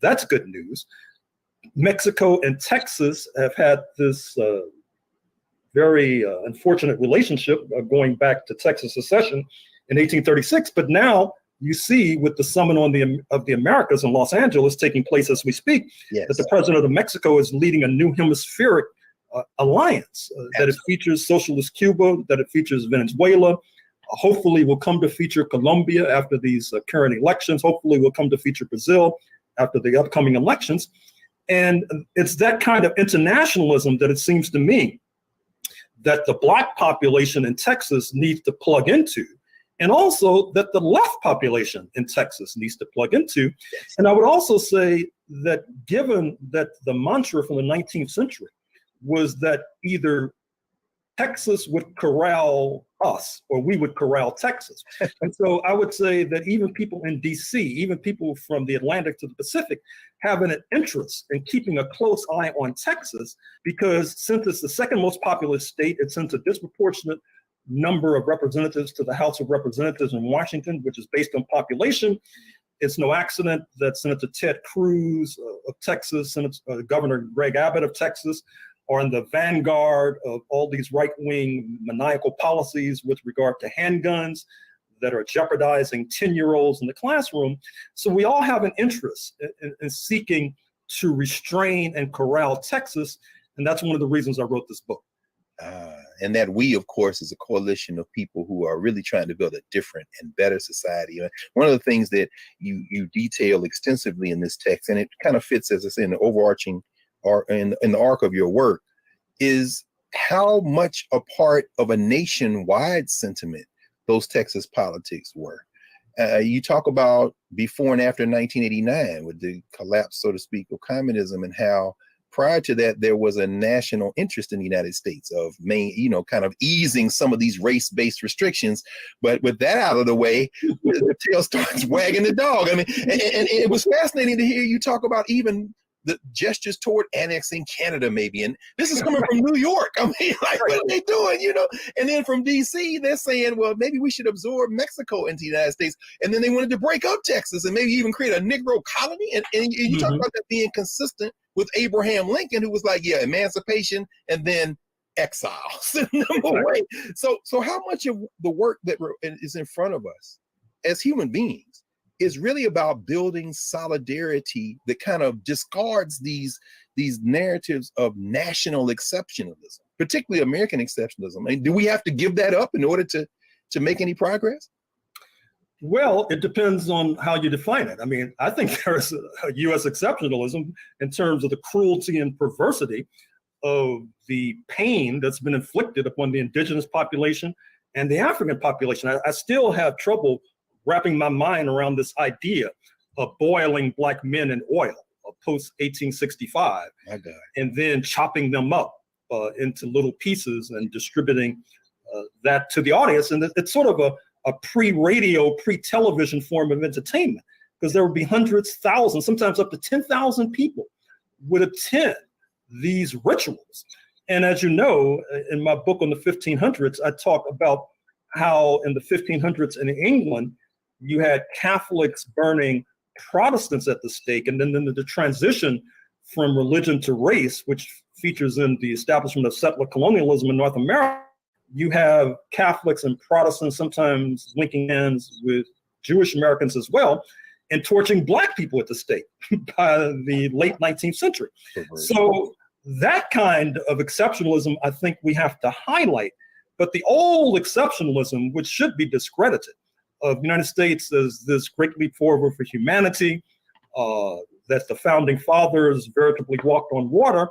That's good news. Mexico and Texas have had this very unfortunate relationship going back to Texas secession in 1836, but now you see with the Summit of the Americas in Los Angeles taking place as we speak, that the president of Mexico is leading a new hemispheric alliance, that it features socialist Cuba, that it features Venezuela, hopefully will come to feature Colombia after these current elections, hopefully will come to feature Brazil after the upcoming elections. And it's that kind of internationalism that it seems to me that the Black population in Texas needs to plug into, and also that the left population in Texas needs to plug into. And I would also say that given that the mantra from the 19th century was that either Texas would corral us or we would corral Texas. And so I would say that even people in DC, even people from the Atlantic to the Pacific, have an interest in keeping a close eye on Texas, because since it's the second most populous state, it sends a disproportionate number of representatives to the House of Representatives in Washington, which is based on population. It's no accident that Senator Ted Cruz of Texas, Governor Greg Abbott of Texas, are in the vanguard of all these right-wing maniacal policies with regard to handguns that are jeopardizing 10-year-olds in the classroom. So we all have an interest in seeking to restrain and corral Texas, and that's one of the reasons I wrote this book. And that we, of course, is a coalition of people who are really trying to build a different and better society. One of the things that you detail extensively in this text, and it kind of fits, as I say, in the overarching or in the arc of your work, is how much a part of a nationwide sentiment those Texas politics were. You talk about before and after 1989 with the collapse, so to speak, of communism, and how prior to that there was a national interest in the United States of kind of easing some of these race-based restrictions. But with that out of the way, the tail starts wagging the dog. I mean, and it was fascinating to hear you talk about even the gestures toward annexing Canada, maybe. And this is coming from New York. I mean, like, what are they doing, And then from DC, they're saying, well, maybe we should absorb Mexico into the United States. And then they wanted to break up Texas and maybe even create a Negro colony. And you talk about that being consistent with Abraham Lincoln, who was like, yeah, emancipation and then exiles. So how much of the work that is in front of us as human beings is really about building solidarity that kind of discards these narratives of national exceptionalism, particularly American exceptionalism? I mean, do we have to give that up in order to make any progress? Well, it depends on how you define it. I mean, I think there's a U.S. exceptionalism in terms of the cruelty and perversity of the pain that's been inflicted upon the indigenous population and the African population. I still have trouble wrapping my mind around this idea of boiling Black men in oil post 1865, and then chopping them up into little pieces and distributing that to the audience. And it's sort of a pre-radio, pre-television form of entertainment, because there would be hundreds, thousands, sometimes up to 10,000 people would attend these rituals. And as you know, in my book on the 1500s, I talk about how in the 1500s in England, you had Catholics burning Protestants at the stake. And then the transition from religion to race, which features in the establishment of settler colonialism in North America, you have Catholics and Protestants sometimes linking hands with Jewish Americans as well, and torching Black people at the stake by the late 19th century. So that kind of exceptionalism, I think we have to highlight. But the old exceptionalism, which should be discredited, of the United States as this great leap forward for humanity, that the founding fathers veritably walked on water,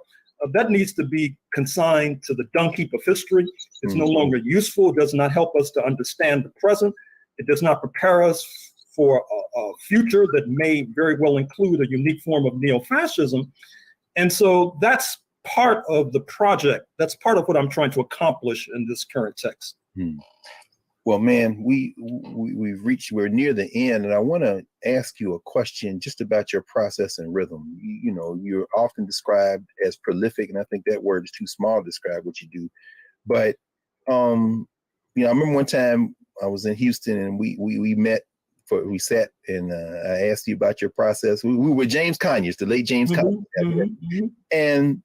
that needs to be consigned to the dung heap of history. It's no longer useful. It does not help us to understand the present. It does not prepare us for a future that may very well include a unique form of neo-fascism. And so that's part of the project. That's part of what I'm trying to accomplish in this current text. Well, man, we're near the end, and I want to ask you a question just about your process and rhythm. You know, you're often described as prolific, and I think that word is too small to describe what you do. But you know, I remember one time I was in Houston, and we met. We sat, and I asked you about your process. We were James Conyers, the late James Conyers, and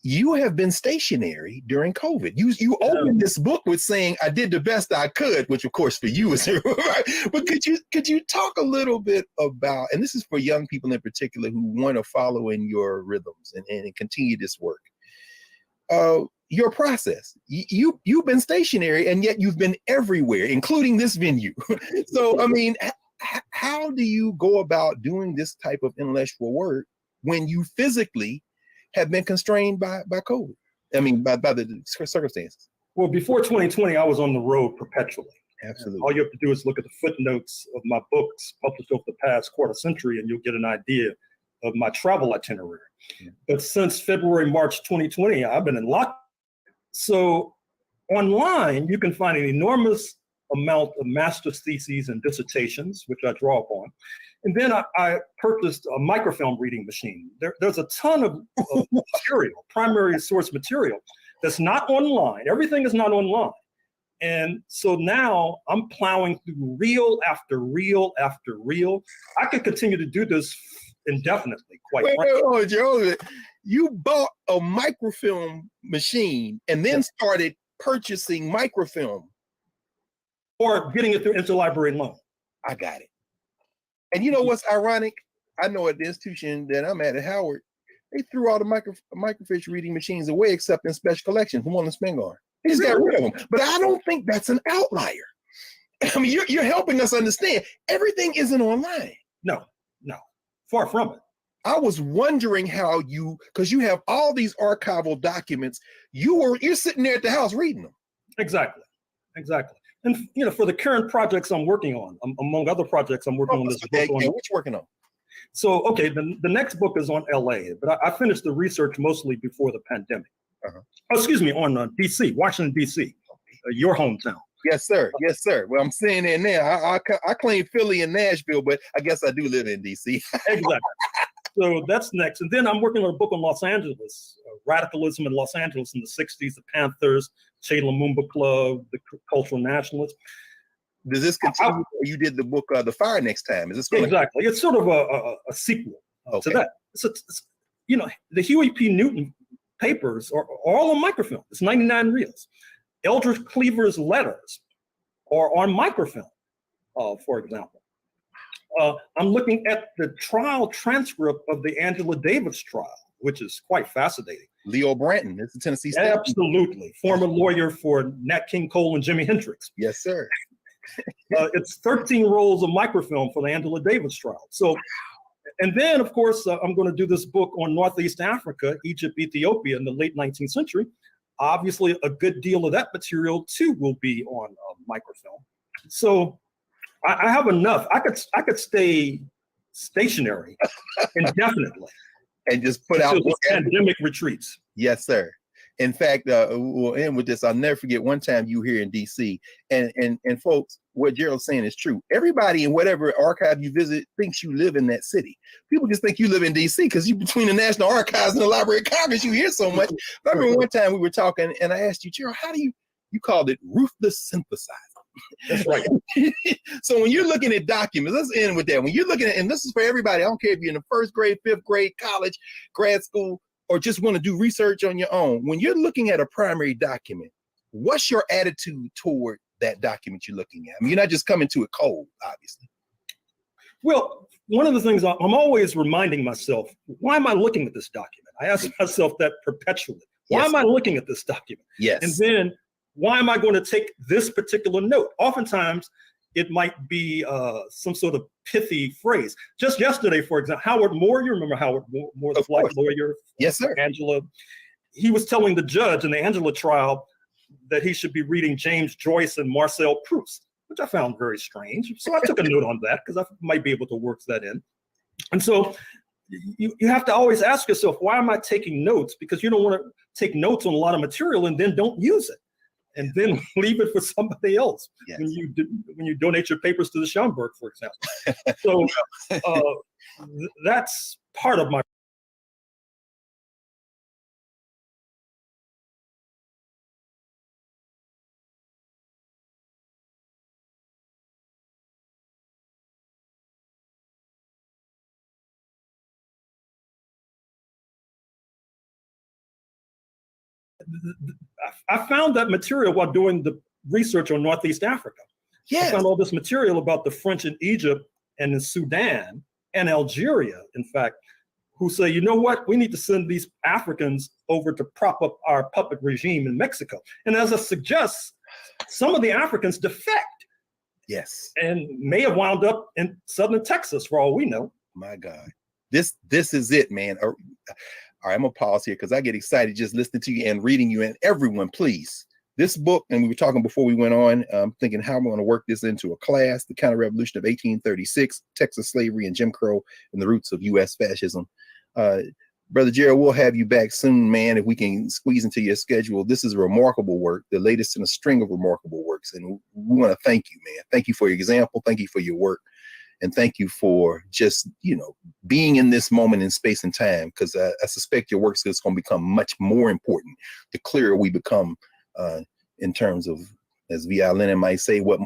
you have been stationary during COVID. You opened this book with saying, "I did the best I could," which, of course, for you is right. But could you talk a little bit about, and this is for young people in particular who want to follow in your rhythms and continue this work. Your process. You've been stationary, and yet you've been everywhere, including this venue. So, I mean, how do you go about doing this type of intellectual work when you physically have been constrained by COVID? I mean, by the circumstances. Well, before 2020, I was on the road perpetually. Absolutely. All you have to do is look at the footnotes of my books published over the past quarter century, and you'll get an idea of my travel itinerary. But since February, March 2020, I've been in lockdown. So online, you can find an enormous amount of master's theses and dissertations, which I draw upon. And then I purchased a microfilm reading machine. There's a ton of material, primary source material, that's not online. Everything is not online. And so now I'm plowing through reel after reel after reel. I could continue to do this indefinitely, quite frankly. Wait, Gerald, you bought a microfilm machine and then started purchasing microfilm. Or getting it through interlibrary loan. I got it. And you know what's ironic? I know at the institution that I'm at Howard, they threw all the microfiche reading machines away except in special collections, the one in Spingarn. They just got rid of them. But I don't think that's an outlier. I mean, you're helping us understand everything isn't online. No, far from it. I was wondering how because you have all these archival documents, you're sitting there at the house reading them. Exactly. And you know, for the current projects I'm working on, among other projects I'm working on this book on. What you working on? So, okay, the next book is on LA, but I finished the research mostly before the pandemic. Oh, excuse me, on DC, Washington, DC, your hometown. Yes, sir. Yes, sir. Well, I'm saying it now. I claim Philly and Nashville, but I guess I do live in DC. Exactly. So that's next. And then I'm working on a book on Los Angeles, radicalism in Los Angeles in the 60s, the Panthers, Che Lumumba Club, the Cultural Nationalists. Does this continue? You did the book, The Fire Next Time. Is this going exactly? It's sort of a sequel to that. It's, you know, the Huey P. Newton papers are all on microfilm. It's 99 reels. Eldridge Cleaver's letters are on microfilm, for example. I'm looking at the trial transcript of the Angela Davis trial, which is quite fascinating. Leo Branton, it's the Tennessee State. Absolutely. Former lawyer for Nat King Cole and Jimi Hendrix. Yes, sir. It's 13 rolls of microfilm for the Angela Davis trial. So, and then, of course, I'm going to do this book on Northeast Africa, Egypt, Ethiopia in the late 19th century. Obviously, a good deal of that material, too, will be on microfilm. So I have enough. I could stay stationary indefinitely. And just put out pandemic retreats. Yes, sir. In fact, we'll end with this. I'll never forget one time you were here in DC, and folks, what Gerald's saying is true. Everybody in whatever archive you visit thinks you live in that city. People just think you live in DC because you're between the National Archives and the Library of Congress. You hear so much. I remember one time we were talking, and I asked you, Gerald, how do you called it ruthless synthesizer? That's right. So when you're looking at documents, let's end with that. When you're looking at, and this is for everybody, I don't care if you're in the first grade, fifth grade, college, grad school, or just want to do research on your own. When you're looking at a primary document, what's your attitude toward that document you're looking at? I mean, you're not just coming to it cold, obviously. Well, one of the things I'm always reminding myself, why am I looking at this document? I ask myself that perpetually. Why am I looking at this document? Yes. And then why am I going to take this particular note? Oftentimes, it might be some sort of pithy phrase. Just yesterday, for example, Howard Moore, you remember Howard Moore, the black lawyer? Yes, sir. Angela. He was telling the judge in the Angela trial that he should be reading James Joyce and Marcel Proust, which I found very strange. So I took a note on that because I might be able to work that in. And so you have to always ask yourself, why am I taking notes? Because you don't want to take notes on a lot of material and then don't use it. and then leave it for somebody else. Yes. When you donate your papers to the Schomburg, for example. So that's part of my. I found that material while doing the research on Northeast Africa. Yes. I found all this material about the French in Egypt and in Sudan and Algeria, in fact, who say, you know what, we need to send these Africans over to prop up our puppet regime in Mexico. And as I suggest, some of the Africans defect. Yes. And may have wound up in southern Texas, for all we know. My God. This is it, man. All right, I'm gonna pause here because I get excited just listening to you and reading you. And everyone, please, this book, and we were talking before we went on, thinking how I'm going to work this into a class, The Counter-Revolution of 1836, Texas Slavery and Jim Crow and the Roots of U.S. Fascism. Brother Gerald, we'll have you back soon, man, if we can squeeze into your schedule. This is a remarkable work, the latest in a string of remarkable works. And we want to thank you, man. Thank you for your example. Thank you for your work. And thank you for just, being in this moment in space and time, because I suspect your work is going to become much more important the clearer we become in terms of, as V.I. Lenin might say, what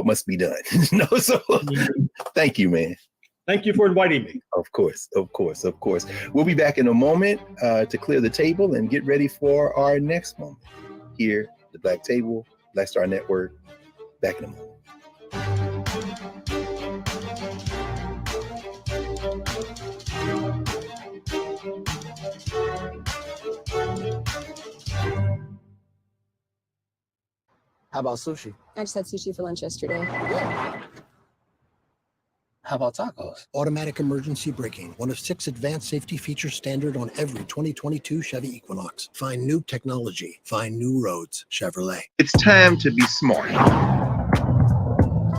must be done. So thank you, man. Thank you for inviting me. Of course, of course, of course. We'll be back in a moment to clear the table and get ready for our next moment here, the Black Table, Black Star Network. Back in a moment. How about sushi? I just had sushi for lunch yesterday. How about tacos? Automatic emergency braking, one of 6 advanced safety features standard on every 2022 Chevy Equinox. Find new technology. Find new roads. Chevrolet. It's time to be smart.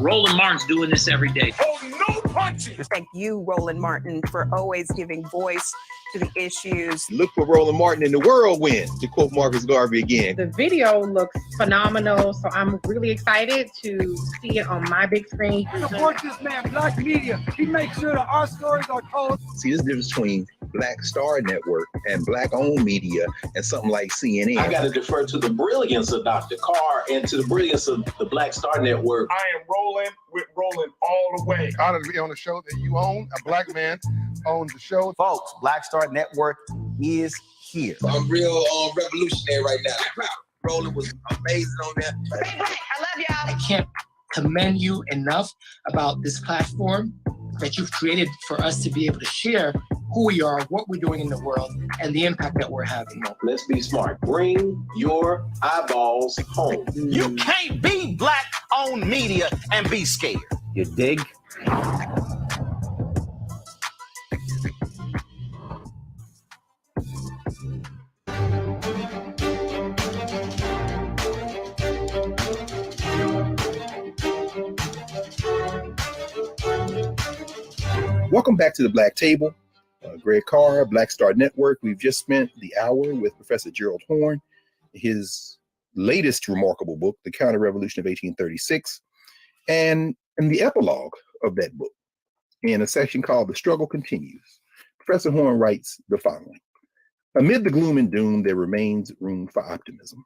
Roland Martin's doing this every day. Oh, no punches! Thank you, Roland Martin, for always giving voice to the issues. Look for Roland Martin in the whirlwind, to quote Marcus Garvey again. The video looks phenomenal, so I'm really excited to see it on my big screen. Support this man, Black Media. He makes sure that our stories are told. See, this difference between Black Star Network and Black-owned media and something like CNN. I got to defer to the brilliance of Dr. Carr and to the brilliance of the Black Star Network. I am rolling with Roland all the way. Honored to be on the show that you own. A Black man owns the show. Folks, Black Star Network is here. I'm real revolutionary right now. Roland was amazing on there. Hey, Black, I love y'all. I can't commend you enough about this platform that you've created for us to be able to share who we are, what we're doing in the world, and the impact that we're having. Let's be smart. Bring your eyeballs home. You can't be Black-owned media and be scared. You dig? Welcome back to the Black Table. Greg Carr, Black Star Network. We've just spent the hour with Professor Gerald Horne, his latest remarkable book, The Counter-Revolution of 1836, and in the epilogue of that book, in a section called The Struggle Continues, Professor Horne writes the following. Amid the gloom and doom, there remains room for optimism.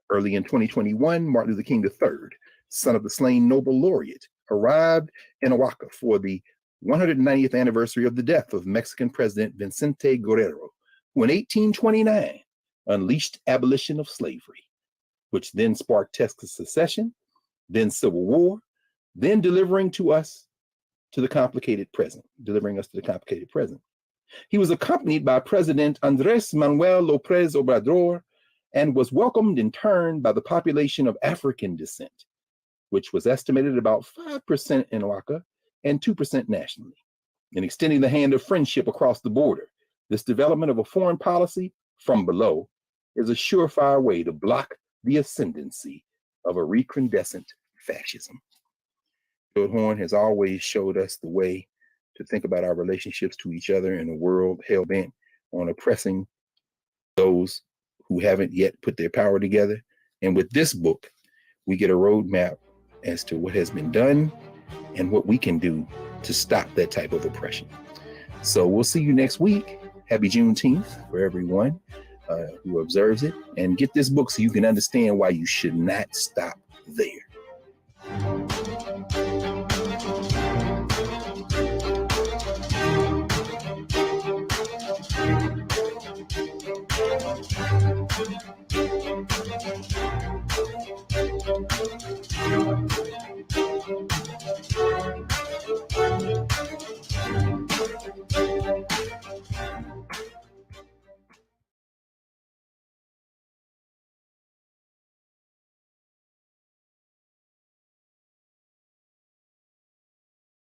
Early in 2021, Martin Luther King III, son of the slain Nobel laureate, arrived in Oaxaca for the 190th anniversary of the death of Mexican President Vicente Guerrero, who in 1829 unleashed abolition of slavery, which then sparked Texas secession, then Civil War, then delivering us to the complicated present. He was accompanied by President Andrés Manuel López Obrador and was welcomed in turn by the population of African descent, which was estimated at about 5% in Oaxaca and 2% nationally. In extending the hand of friendship across the border, this development of a foreign policy from below is a surefire way to block the ascendancy of a recrudescent fascism. Gerald Horne has always showed us the way to think about our relationships to each other in a world hell-bent on oppressing those who haven't yet put their power together And with this book, we get a roadmap as to what has been done and what we can do to stop that type of oppression. So we'll see you next week. Happy Juneteenth for everyone who observes it. And get this book so you can understand why you should not stop there.